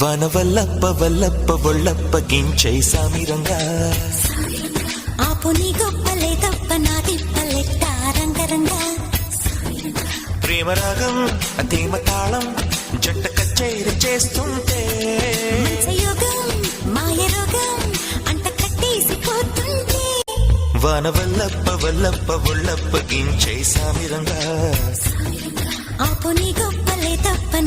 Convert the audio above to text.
వనవల్లప్ప వల్లప్ప ఒళ్ళప్ప గించై సామిరంగా ఆపు నీ గొప్పలే తప్ప నా తిప్పలెట్ట రంగరంగా ప్రేమరాగం తేమ తాళం జంట కచేరి చేస్తుంటే యోగం మాయ రోగం అంట కట్టేసిపోతుంటే వనవల్లప్ప వల్లప్ప ఒళ్ళప్ప గించై సామిరంగా ఆపు నీ గొప్పలే తప్ప